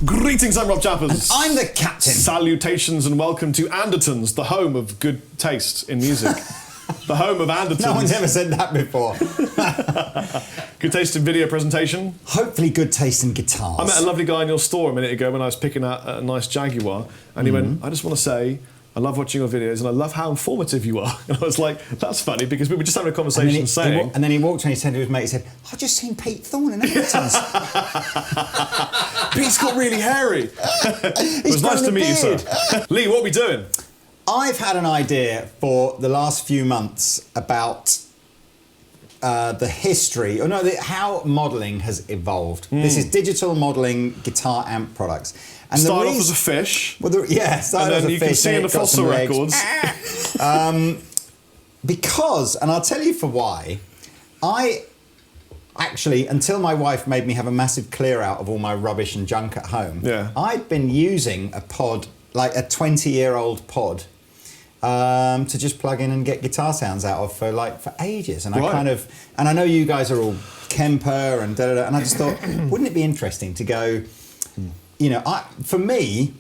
Greetings, I'm Rob Chappers. And I'm the Captain. Salutations and welcome to Anderton's, the home of good taste in music. The home of Anderton's. No one's ever said that before. Good taste in video presentation. Hopefully good taste in guitars. I met a lovely guy in your store a minute ago when I was picking out a nice Jaguar, and he went, I just want to say, I love watching your videos and I love how informative you are. And I was like, that's funny, because we were just having a conversation saying... And then he walked and he said to his mate, he said, I've just seen Pete Thorne in Anderton's. Pete's got really hairy. It was nice to meet you, sir. Lee, what are we doing? I've had an idea for the last few months about the history, how modelling has evolved. This is digital modelling guitar amp products. And started off as a fish. Well, started and as a then you fish. can see in the fossil records. Because, and I'll tell you for why, I actually, until my wife made me have a massive clear out of all my rubbish and junk at home, I'd been using a pod, like a 20-year-old pod, to just plug in and get guitar sounds out of for ages. And I know you guys are all Kemper and da-da-da, and I just thought, wouldn't it be interesting to go, you know, for me,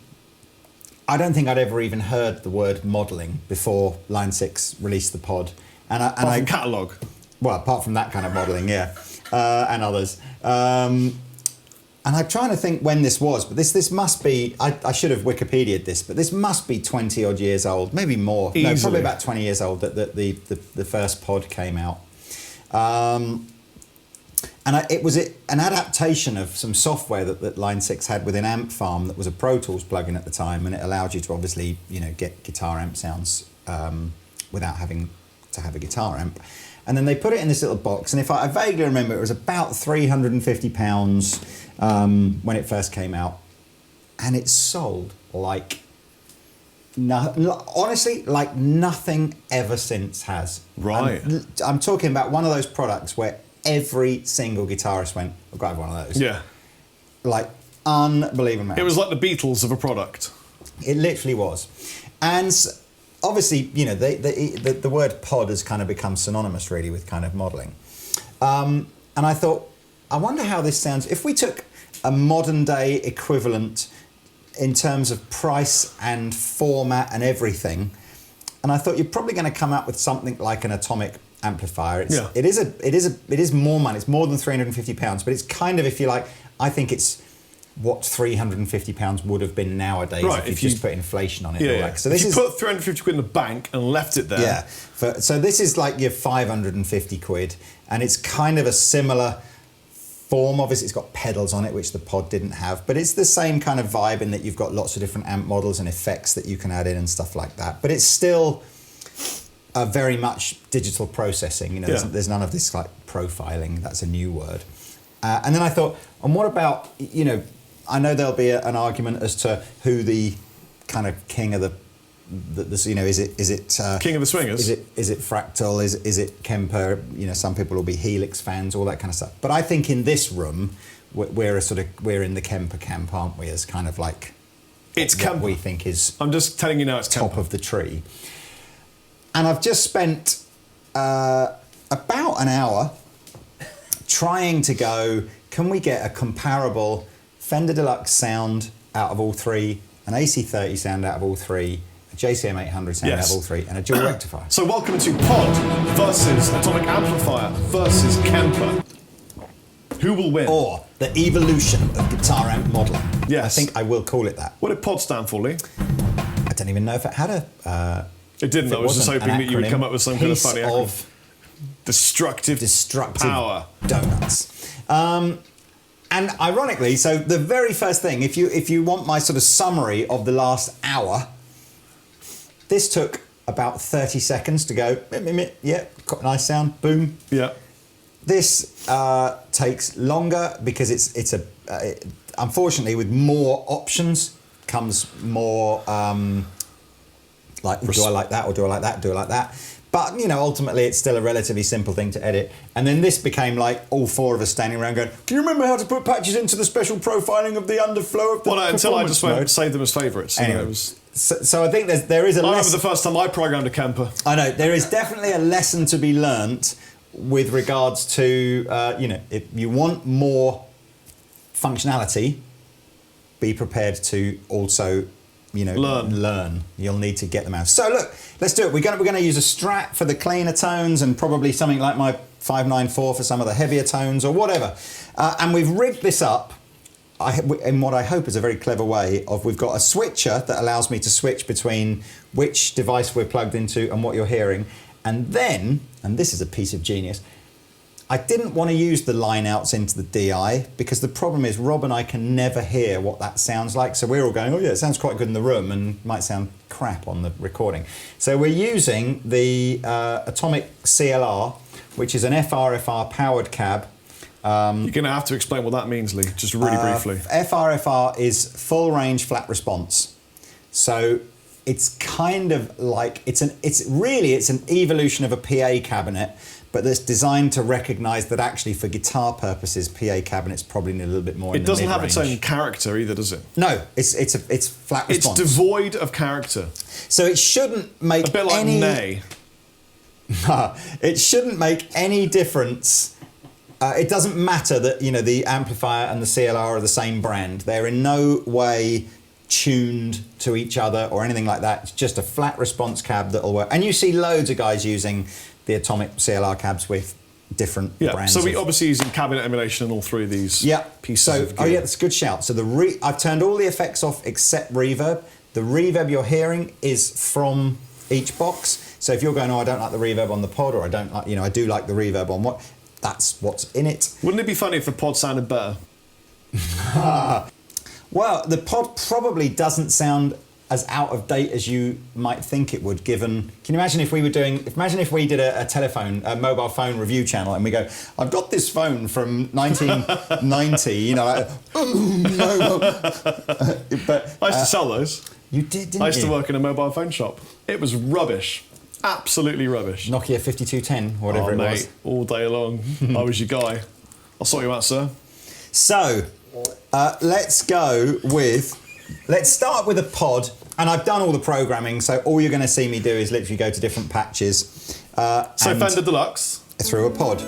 I don't think I'd ever even heard the word modelling before Line 6 released the pod. Apart from catalogue? Well, apart from that kind of modelling, yeah, and others. And I'm trying to think when this was, but this must be, I should have Wikipedia'd this, but this must be 20 odd years old, maybe more. Easily. No, probably about 20 years old that the first pod came out. And it was an adaptation of some software that Line 6 had within Amp Farm that was a Pro Tools plugin at the time, and it allowed you to obviously, you know, get guitar amp sounds without having to have a guitar amp. And then they put it in this little box, and if I vaguely remember, it was about £350 when it first came out, and it sold like honestly, like nothing ever since has. Right. I'm talking about one of those products where every single guitarist went, I've got to have one of those. Yeah. Like, unbelievable. It was like the Beatles of a product. It literally was. And obviously, you know, the word pod has kind of become synonymous really with kind of modelling. And I thought, I wonder how this sounds if we took a modern day equivalent in terms of price and format and everything. And I thought you're probably going to come up with something like an Atomic Amplifire. It is more money. It's more than £350, but it's kind of, if you like, I think it's what £350 would have been nowadays if you just put inflation on it. Yeah. So if you put 350 quid in the bank and left it there. Yeah. So this is like your 550 quid, and it's kind of a similar form. Obviously, it's got pedals on it, which the pod didn't have, but it's the same kind of vibe in that you've got lots of different amp models and effects that you can add in and stuff like that. But it's still very much digital processing. You know, there's none of this like profiling. That's a new word. And then I thought, and what about, you know, I know there'll be an argument as to who the kind of king of the you know, is it King of the Swingers? Is it Fractal? Is it Kemper? You know, some people will be Helix fans, all that kind of stuff. But I think in this room, we're in the Kemper camp, aren't we? As kind of like it's Kemper. We think is. I'm just telling you now, it's top Kemper. Of the tree. And I've just spent about an hour trying to go, can we get a comparable Fender Deluxe sound out of all three, an AC30 sound out of all three, a JCM 800 sound out of all three, and a dual rectifier? So welcome to Pod versus Atomic Amplifier versus Kemper. Who will win? Or the evolution of guitar amp modelling. Yes. I think I will call it that. What did Pod stand for, Lee? I don't even know if it had a... It didn't. I was just hoping that you would come up with some kind of funny acronym. Of destructive power. Donuts. And ironically, so the very first thing, if you want my sort of summary of the last hour, this took about 30 seconds to go, yeah, got a nice sound, boom. Yeah. This takes longer because it's unfortunately with more options comes more do I like that or do I like that, do I like that? But, you know, ultimately it's still a relatively simple thing to edit. And then this became like all four of us standing around going, can you remember how to put patches into the special profiling of the underflow of the until I just went save them as favourites. Anyway, so I think there is a lesson. I remember the first time I programmed a Kemper. I know, there is definitely a lesson to be learnt with regards to, you know, if you want more functionality, be prepared to also, learn. You'll need to get them out. So look, let's do it. We're going to use a Strat for the cleaner tones and probably something like my 594 for some of the heavier tones or whatever. And we've rigged this up in what I hope is a very clever way of, we've got a switcher that allows me to switch between which device we're plugged into and what you're hearing. And then, and this is a piece of genius, I didn't want to use the line outs into the DI because the problem is Rob and I can never hear what that sounds like. So we're all going, oh yeah, it sounds quite good in the room and might sound crap on the recording. So we're using the Atomic CLR, which is an FRFR powered cab. You're going to have to explain what that means, Lee, just really briefly. FRFR is full range flat response. So it's kind of like, it's an evolution of a PA cabinet, but that's designed to recognise that actually for guitar purposes, PA cabinets probably need a little bit more. It doesn't have its own character either, does it? No, it's flat response. It's devoid of character. So it shouldn't make a bit like Nay. It shouldn't make any difference. It doesn't matter that the amplifier and the CLR are the same brand. They're in no way tuned to each other or anything like that. It's just a flat response cab that'll work. And you see loads of guys using the Atomic CLR cabs with different brands. So we're obviously using cabinet emulation in all three of these pieces of gear. Oh yeah, that's a good shout. So I've turned all the effects off except reverb. The reverb you're hearing is from each box. So if you're going, oh, I don't like the reverb on the pod, or I don't like, I do like the reverb on what, that's what's in it. Wouldn't it be funny if the pod sounded better? Well, the pod probably doesn't sound as out of date as you might think it would, given, can you imagine if we did a mobile phone review channel and we go, I've got this phone from 1990, but I used to sell those. You did, didn't you? I used to work in a mobile phone shop. It was rubbish. Absolutely rubbish. Nokia 5210, whatever it was. All day long. I was your guy. I'll sort you out, sir. So, let's start with a pod, and I've done all the programming, so all you're going to see me do is literally go to different patches. So Fender Deluxe. Through a pod.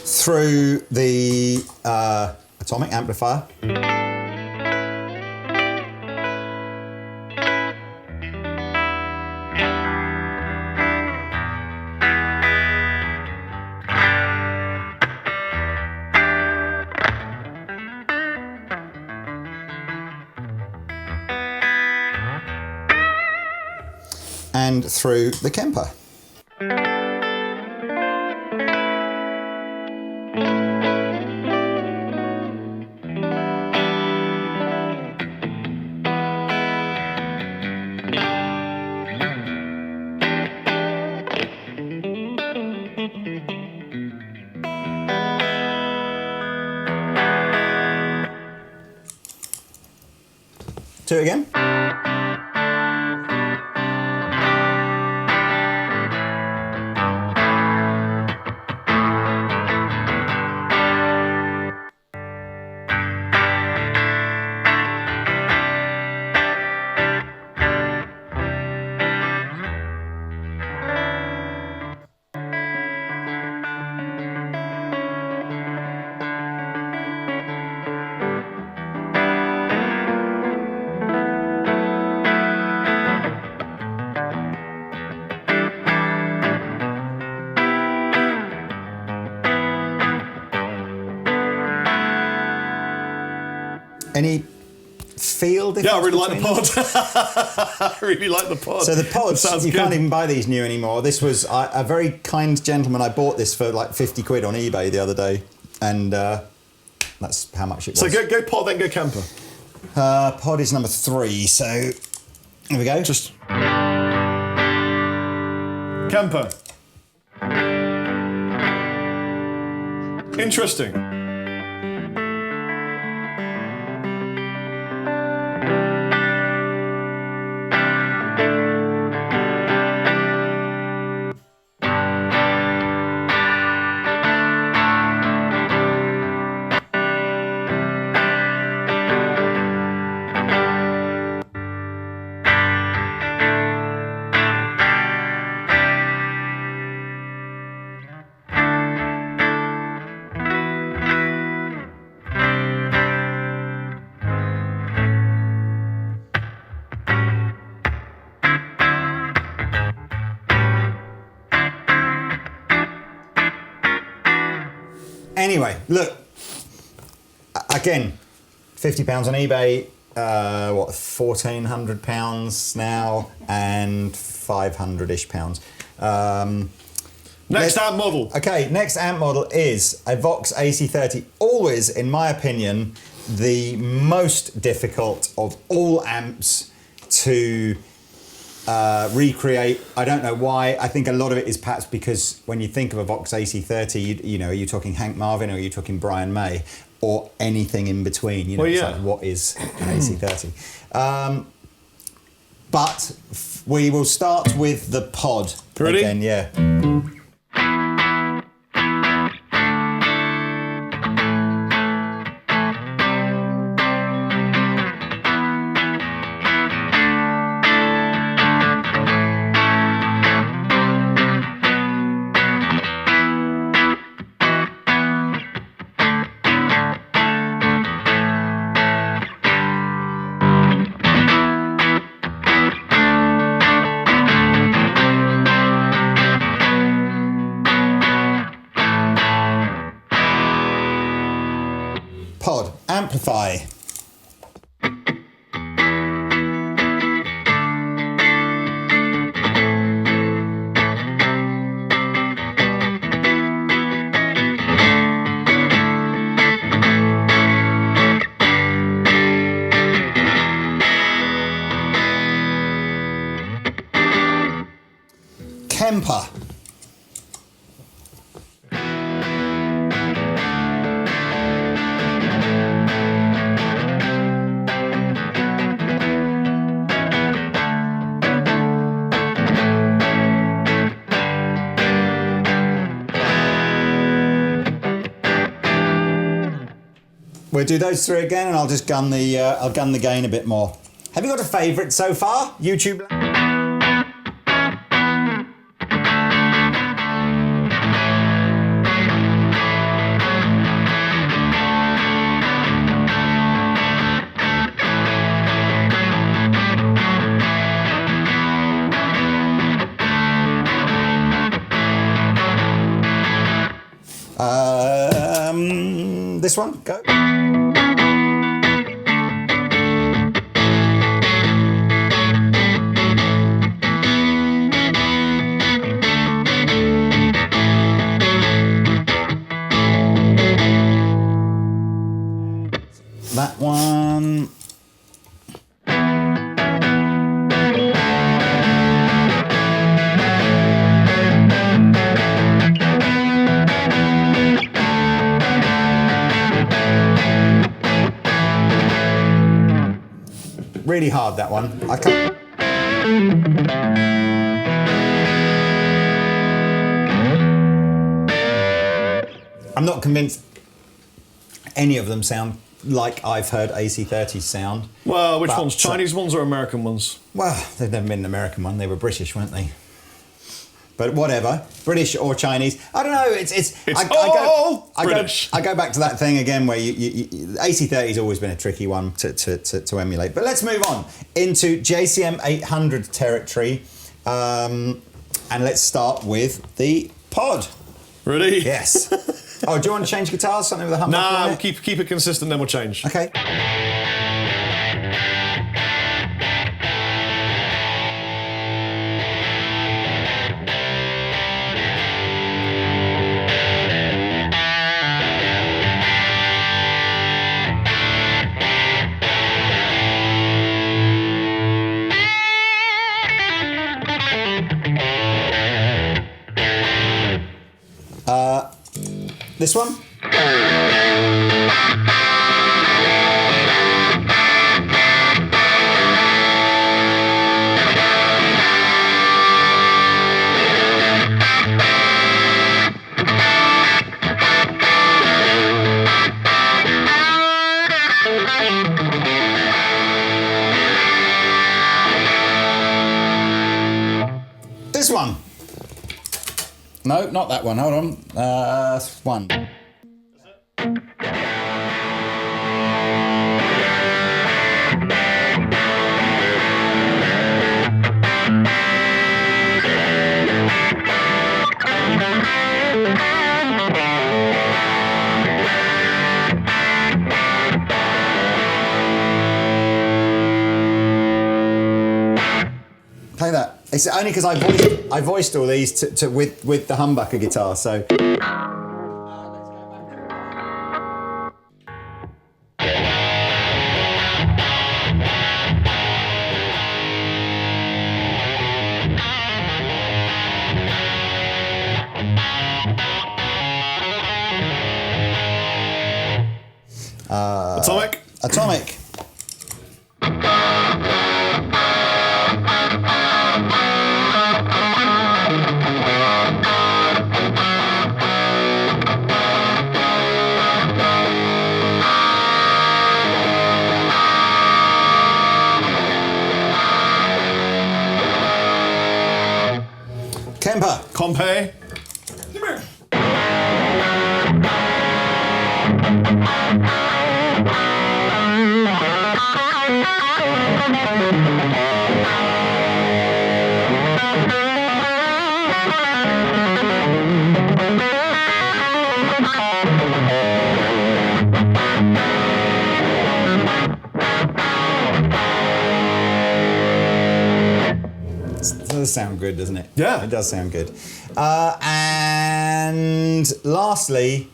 Through the Atomic Amplifier. And through the Kemper. Do it again. Any feel difference? Yeah, I really like the pod. I really like the pod. So the pods, you can't even buy these new anymore. This was a very kind gentleman. I bought this for like 50 quid on eBay the other day, and that's how much it was. So go pod, then go Kemper. Pod is number 3, so here we go. Just Kemper. Interesting. Anyway, look, again, £50 on eBay, what, £1,400 now, and 500-ish pounds. Next amp model. Okay, next amp model is a Vox AC30. Always, in my opinion, the most difficult of all amps to recreate. I don't know why. I think a lot of it is perhaps because when you think of a Vox AC30, you know, are you talking Hank Marvin or are you talking Brian May or anything in between? You know, well, it's yeah. like, what is an AC30? But we will start with the pod. Ready? Again, yeah. Pod, amplify. Kemper. We'll do those three again, and I'll just gun the gain a bit more. Have you got a favourite so far, YouTube? This one, go. That one. Really hard, that one. I can't. I'm not convinced any of them sound like I've heard AC30s sound. Well, which ones? Chinese ones or American ones? Well, they've never been an American one. They were British, weren't they? But whatever, British or Chinese, I don't know. I go back to that thing again where AC30's always been a tricky one to emulate. But let's move on into JCM 800 territory, and let's start with the pod. Ready? Yes. Oh, do you want to change guitars? Something with a humbucker? Nah, on we'll it? keep it consistent, then we'll change. Okay. This one? This one? No, not that one. Hold on. One. It's only because I voiced all these with the humbucker guitar. So. Atomic. Atomic. Kemper. Compay. It does sound good, doesn't it? Yeah. It does sound good. And lastly,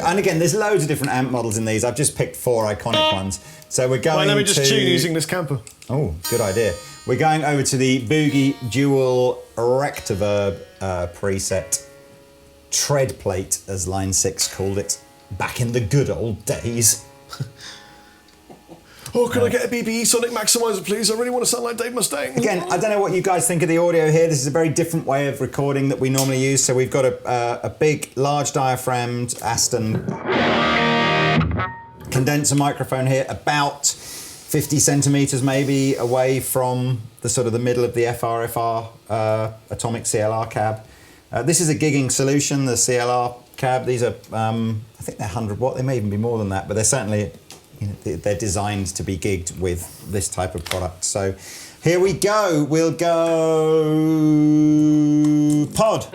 and again, there's loads of different amp models in these. I've just picked 4 iconic ones. So we're going Let me just to... tune using this Kemper. Oh, good idea. We're going over to the Boogie Dual Rectiverb preset. Tread plate, as Line 6 called it, back in the good old days. Oh, can I get a BBE Sonic Maximizer, please? I really want to sound like Dave Mustaine. Again, I don't know what you guys think of the audio here. This is a very different way of recording that we normally use. So we've got a big, large diaphragmed Aston condenser microphone here, about 50 centimeters maybe away from the sort of the middle of the FRFR Atomic CLR cab. This is a gigging solution, the CLR cab. These are, I think they're 100 watt. They may even be more than that, but they're certainly, they're designed to be gigged with this type of product. So here we go. We'll go pod.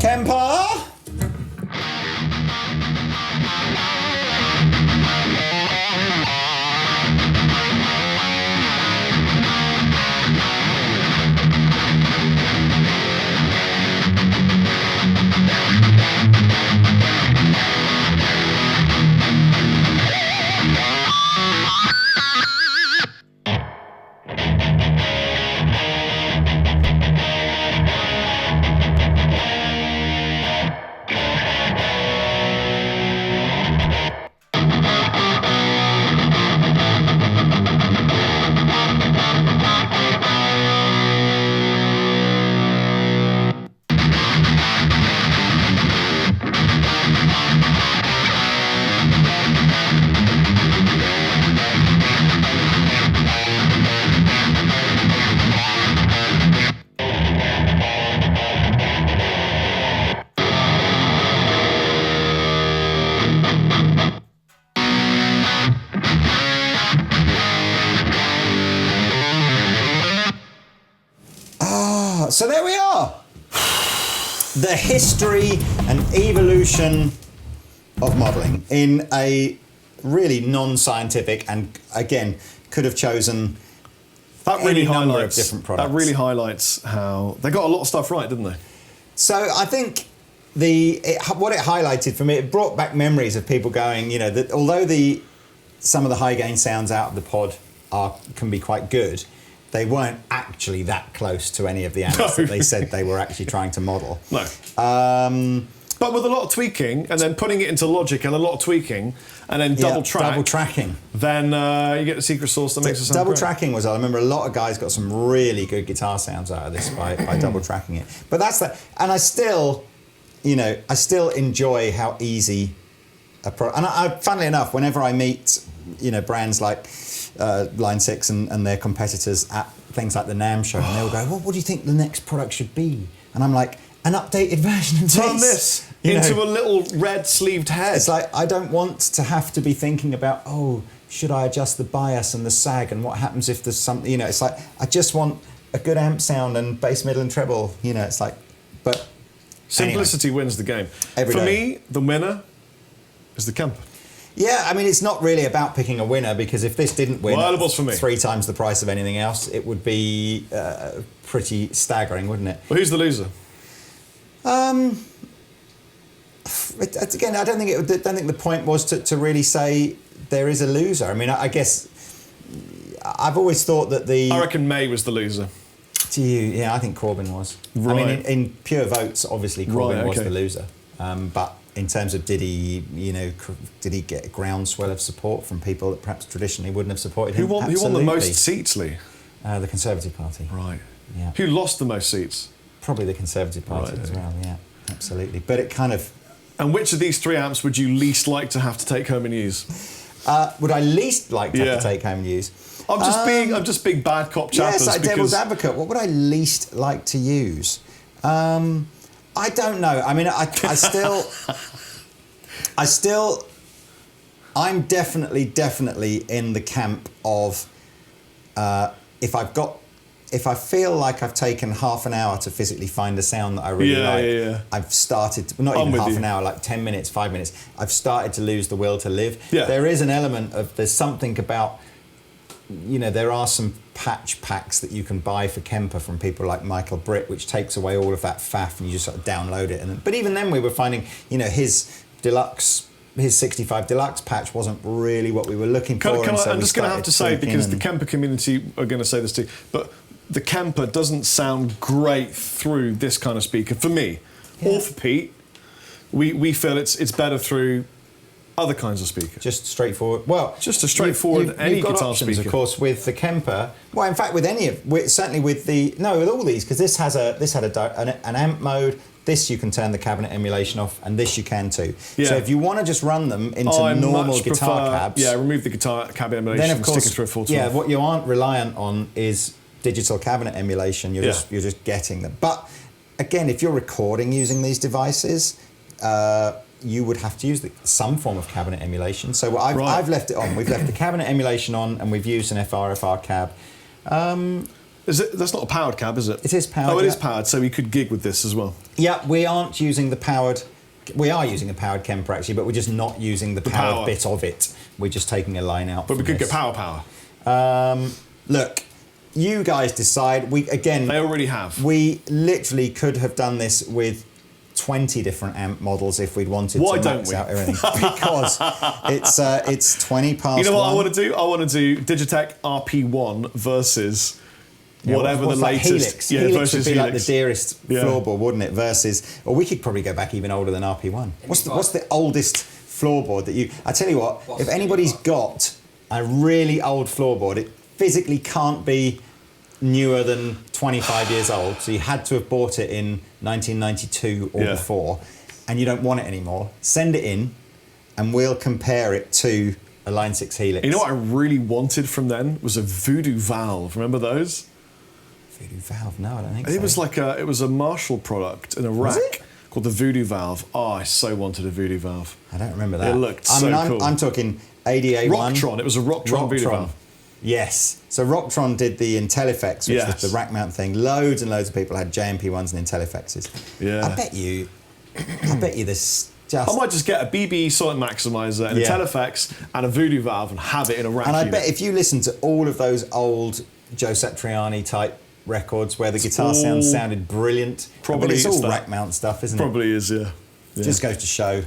Kemper. So there we are. The history and evolution of modelling in a really non-scientific, and again, could have chosen that really any number of highlights different products. That really highlights how they got a lot of stuff right, didn't they? So I think what it highlighted for me, it brought back memories of people going, that although some of the high gain sounds out of the pod can be quite good, they weren't actually that close to any of the amps that they said they were actually trying to model. No. But with a lot of tweaking, and then putting it into Logic and a lot of tweaking, and then double tracking, then you get the secret sauce that makes it sound double great. tracking was, I remember a lot of guys got some really good guitar sounds out of this by double tracking it. But that's that, and I still enjoy how easy and funnily enough, whenever I meet, brands like Line 6 and their competitors at things like the NAMM show, and they'll go, well, what do you think the next product should be? And I'm like, an updated version of Turn this into a little red sleeved head. It's like, I don't want to have to be thinking about, should I adjust the bias and the sag, and what happens if there's something, it's like, I just want a good amp sound and bass, middle and treble, it's like, but simplicity wins the game. For me, the winner is the Kemper. Yeah, I mean, it's not really about picking a winner, because if this didn't win it was for me. 3 times the price of anything else, it would be pretty staggering, wouldn't it? Well, who's the loser? Again, I don't think the point was to really say there is a loser. I mean, I guess I've always thought that I reckon May was the loser. To you, yeah, I think Corbyn was. Right. I mean, in pure votes, obviously Corbyn was the loser. But in terms of did he get a groundswell of support from people that perhaps traditionally wouldn't have supported him? Who won the most seats, Lee? The Conservative Party. Right. Yeah. Who lost the most seats? Probably the Conservative Party as well. Yeah, absolutely. But it kind of. And which of these 3 amps would you least like to have to take home and use? Would I least like to have to take home and use? I'm just being bad cop Chappers. Yes, like devil's advocate. What would I least like to use? I don't know. I mean, I'm definitely in the camp of if I feel like I've taken half an hour to physically find a sound that I really like, I've started, not even half an hour, like 10 minutes, 5 minutes, I've started to lose the will to live. Yeah. There is an element of, there's something about, there are some patch packs that you can buy for Kemper from people like Michael Britt, which takes away all of that faff and you just sort of download it. But even then we were finding, his 65 Deluxe patch wasn't really what we were looking for. I'm just going to have to say, because the Kemper community are going to say this too, but the Kemper doesn't sound great through this kind of speaker for me, or for Pete. We feel it's better through other kinds of speakers. Just straightforward. Well, just a straightforward any got guitar options, speaker. Of course, with the Kemper. Well, in fact, with certainly with all these, because this had an amp mode. This you can turn the cabinet emulation off, and this you can too. Yeah. So if you want to just run them into normal guitar cabs, remove the guitar cabinet emulation. Then of course, and stick it through a full 12. What you aren't reliant on is digital cabinet emulation. You're just getting them. But again, if you're recording using these devices, you would have to use some form of cabinet emulation. So I've left it on. We've left the cabinet emulation on, and we've used an FR cab. That's not a powered cab, is it? It is powered. Oh, it is powered, so we could gig with this as well. Yeah, we aren't using the powered. We are using a powered Kemper actually, but we're just not using the powered bit of it. We're just taking a line out. But we could get power. Look, you guys decide. They already have. We literally could have done this with 20 different amp models if we'd wanted to max out everything. Because it's 20 past. You know what 1. I want to do? I want to do Digitech RP1 versus whatever the latest. Helix. Helix would be like the dearest floorboard, wouldn't it? Versus, or we could probably go back even older than RP1. What's the oldest floorboard that you? I tell you what, if anybody's got a really old floorboard, it physically can't be newer than 25 years old. So you had to have bought it in 1992 or before, and you don't want it anymore. Send it in, and we'll compare it to a Line 6 Helix. You know what I really wanted from then was a Voodoo Valve. Remember those? Voodoo Valve? No, I don't think so. It was a Marshall product in a rack called the Voodoo Valve. Oh, I so wanted a Voodoo Valve. I don't remember that. It looked cool. I'm talking ADA1. Rocktron. It was a Rocktron Voodoo Valve. Yes. So Rocktron did the IntelliFX, which was the rack mount thing. Loads and loads of people had JMP ones and IntelliFXs. Yeah. I bet you this just... I might just get a BB Sonic Maximizer, an IntelliFX, and a Voodoo Valve and have it in a rack And I unit. bet if you listen to all of those old Joe Satriani type records where the guitar sounded brilliant, Probably it's all that. rack mount stuff, isn't it? Probably is, yeah. Just goes to show.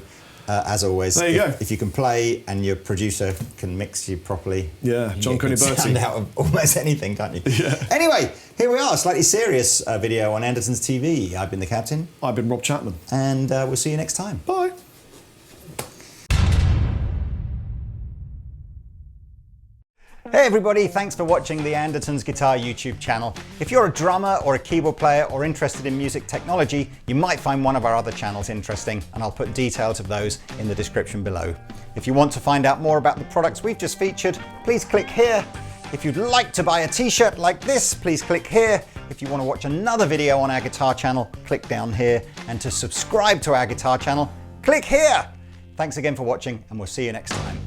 as always. There you go. If you can play and your producer can mix you properly. Yeah, John you can Cuniberti. sound out of almost anything, can't you? Yeah. Anyway, here we are, a slightly serious video on Anderton's TV. I've been the Captain. I've been Rob Chapman. And we'll see you next time. Bye. Hey everybody, thanks for watching the Anderton's Guitar YouTube channel. If you're a drummer or a keyboard player or interested in music technology, you might find one of our other channels interesting, and I'll put details of those in the description below. If you want to find out more about the products we've just featured, please click here. If you'd like to buy a t-shirt like this, please click here. If you want to watch another video on our guitar channel, click down here. And to subscribe to our guitar channel, click here. Thanks again for watching, and we'll see you next time.